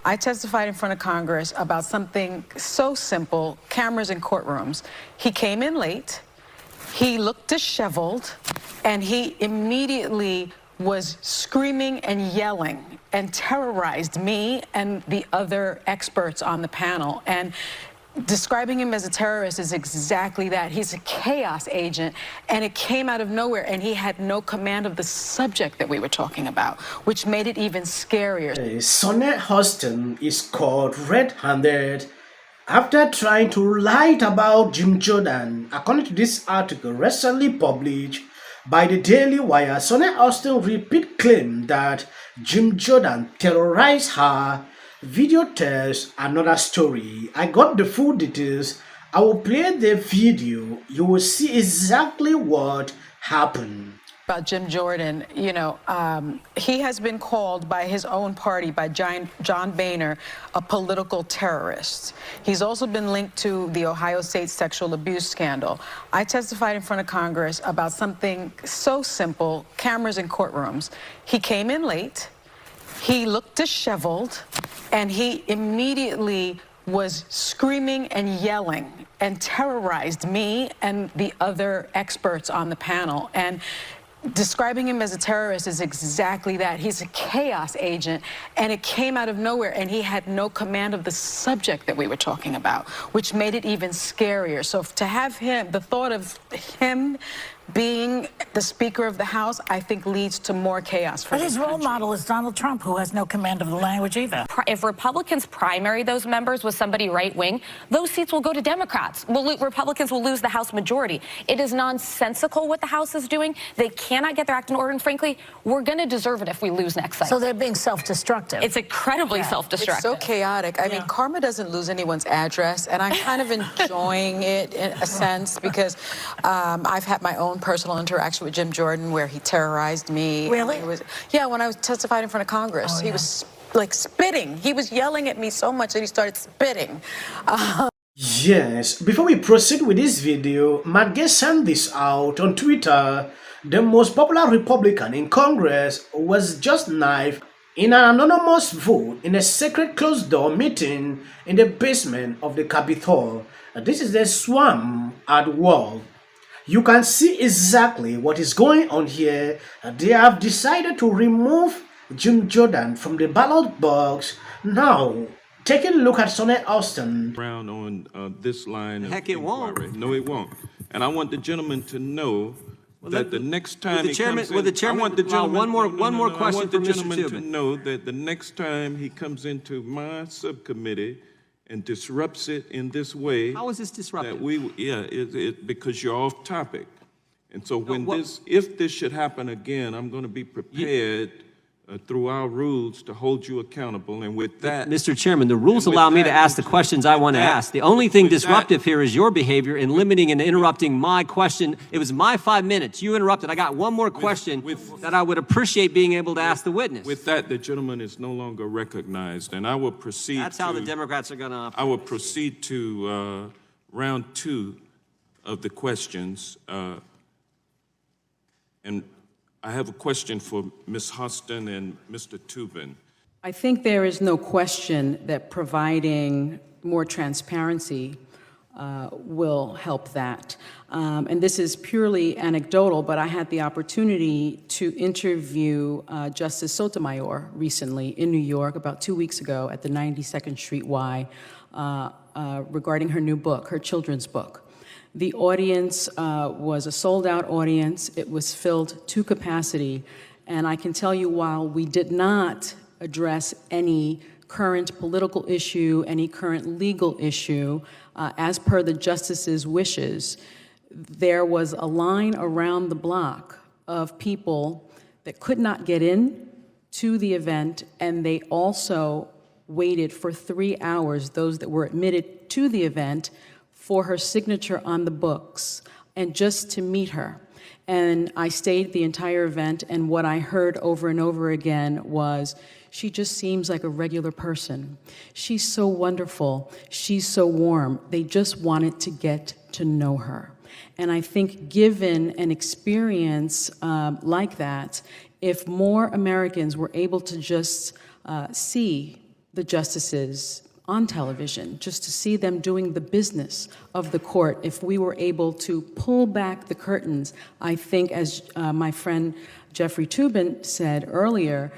I testified in front of Congress about something so simple, cameras in courtrooms. He came in late, he looked disheveled, and he immediately was screaming and yelling and terrorized me and the other experts on the panel. And describing him as a terrorist is exactly that. He's a chaos agent, and it came out of nowhere, and he had no command of the subject that we were talking about, which made it even scarier. Sonnet Hostin is caught red-handed after trying to lie about Jim Jordan. According to this article recently published by the Daily Wire, Sonnet Hostin repeat claim that Jim Jordan terrorized her. Video tells another story. I got the full details. I will play the video. You will see exactly what happened. About Jim Jordan, you know, he has been called by his own party, by John Boehner, a political terrorist. He's also been linked to the Ohio State sexual abuse scandal. I testified in front of Congress about something so simple, cameras in courtrooms. He came in late, he looked disheveled, and he immediately was screaming and yelling and terrorized me and the other experts on the panel. And describing him as a terrorist is exactly that. He's a chaos agent, and it came out of nowhere, and he had no command of the subject that we were talking about, which made it even scarier. So to have him, the thought of him being the Speaker of the House, I think leads to more chaos for But his role model is Donald Trump, who has no command of the language either. If Republicans primary those members with somebody right-wing, those seats will go to Democrats. Republicans will lose the House majority. It is nonsensical what the House is doing. They cannot get their act in order, and frankly, we're going to deserve it if we lose next cycle. So they're being self-destructive. It's incredibly self-destructive. It's so chaotic. I mean, karma doesn't lose anyone's address, and I'm kind of enjoying it in a sense because I've had my own personal interaction with Jim Jordan where he terrorized me. Really? Yeah, when I was testified in front of Congress. He was like spitting. He was yelling at me so much that he started spitting. Yes, before we proceed with this video, Matt Gaetz sent this out on Twitter. The most popular Republican in Congress was just knifed in an anonymous vote in a secret closed-door meeting in the basement of the Capitol. This is the swamp at work. You can see exactly what is going on here. They have decided to remove Jim Jordan from the ballot box. Now, take a look at Sonnet Hostin. Around on this line. Heck, it won't. No, it won't. And I want the gentleman to know that the next time he comes in, one more question for Mr. Tubin. I want the gentleman to know that the next time he comes into my subcommittee and disrupts it in this way. How is this disruptive? Because you're off topic. And so if this should happen again, I'm going to be prepared through our rules to hold you accountable. And with that, Mr. Chairman, the rules allow me to ask the questions I want to ask. The only thing disruptive here is your behavior in limiting and interrupting my question. It was my 5 minutes. You interrupted. I got one more question that I would appreciate being able to ask the witness. With that, the gentleman is no longer recognized, and I will proceed. That's how the Democrats are going to operate. I will proceed to round 2 of the questions, and I have a question for Ms. Hostin and Mr. Tubin. I think there is no question that providing more transparency will help that. And this is purely anecdotal, but I had the opportunity to interview Justice Sotomayor recently in New York about 2 weeks ago at the 92nd Street Y regarding her new book, her children's book. The audience was a sold-out audience. It was filled to capacity. And I can tell you, while we did not address any current political issue, any current legal issue, as per the justice's wishes, there was a line around the block of people that could not get in to the event, and they also waited for 3 hours, those that were admitted to the event, for her signature on the books and just to meet her. And I stayed the entire event, and what I heard over and over again was, she just seems like a regular person. She's so wonderful. She's so warm. They just wanted to get to know her. And I think given an experience like that, if more Americans were able to just see the justices on television, just to see them doing the business of the court. If we were able to pull back the curtains, I think, as my friend Jeffrey Toobin said earlier,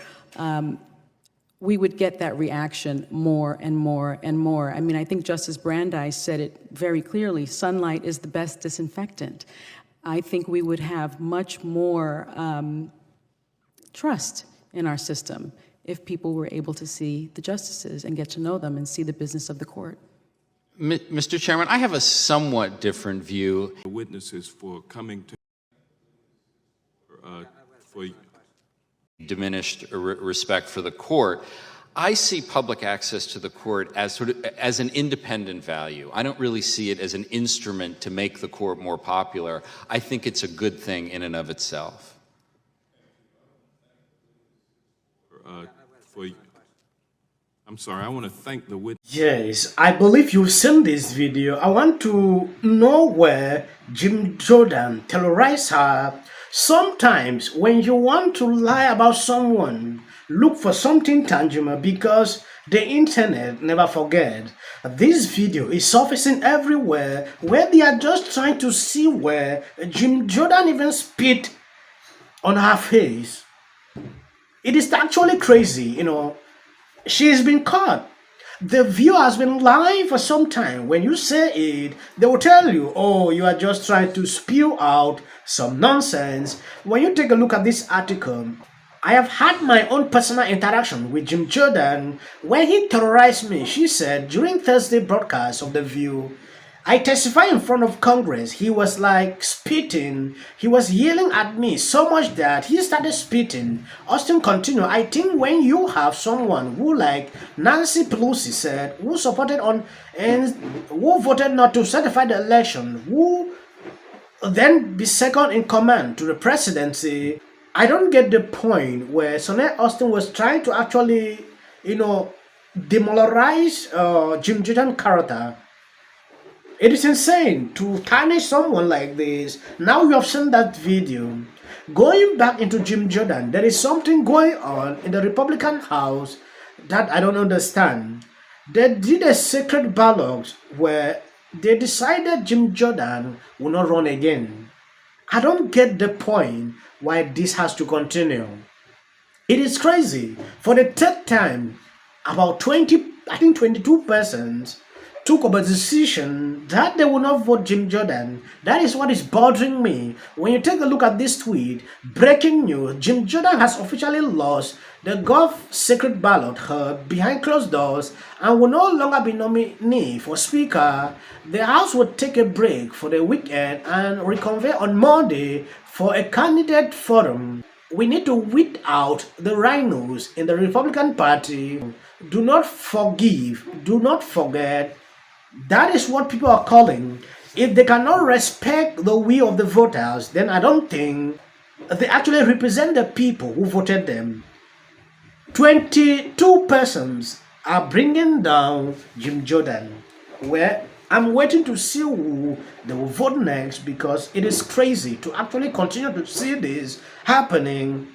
we would get that reaction more and more and more. I mean, I think Justice Brandeis said it very clearly, sunlight is the best disinfectant. I think we would have much more trust in our system if people were able to see the justices and get to know them and see the business of the court. Mr. Chairman, I have a somewhat different view. Witnesses for coming to for Diminished respect for the court. I see public access to the court as as an independent value. I don't really see it as an instrument to make the court more popular. I think it's a good thing in and of itself. I'm sorry, I want to thank the witness. Yes, I believe you've seen this video. I want to know where Jim Jordan terrorized her. Sometimes when you want to lie about someone, look for something tangible, because the internet never forget. This video is surfacing everywhere where they are just trying to see where Jim Jordan even spit on her face. It is actually crazy, you know. She's been caught. The view has been live for some time. When you say it, they will tell you, oh, you are just trying to spew out some nonsense. When you take a look at this article, I have had my own personal interaction with Jim Jordan. When he terrorized me, she said, during Thursday broadcast of The View, I testified in front of Congress. He was like spitting. He was yelling at me so much that he started spitting. Hostin continued, I think when you have someone who, like Nancy Pelosi said, who supported on and who voted not to certify the election, who then be second in command to the presidency, I don't get the point where Sonia Hostin was trying to actually, you know, demoralize Jim Jordan's character. It is insane to tarnish someone like this. Now you have seen that video. Going back into Jim Jordan, there is something going on in the Republican House that I don't understand. They did a secret ballot where they decided Jim Jordan will not run again. I don't get the point why this has to continue. It is crazy. For the third time, about 22 persons took up a decision that they will not vote Jim Jordan. That is what is bothering me. When you take a look at this tweet, breaking news, Jim Jordan has officially lost the Gov secret ballot heard behind closed doors and will no longer be nominee for Speaker. The House will take a break for the weekend and reconvene on Monday for a candidate forum. We need to weed out the rhinos in the Republican Party. Do not forgive, do not forget. That is what people are calling. If they cannot respect the will of the voters, then I don't think they actually represent the people who voted them. 22 persons are bringing down Jim Jordan. Where I'm waiting to see who they will vote next, because it is crazy to actually continue to see this happening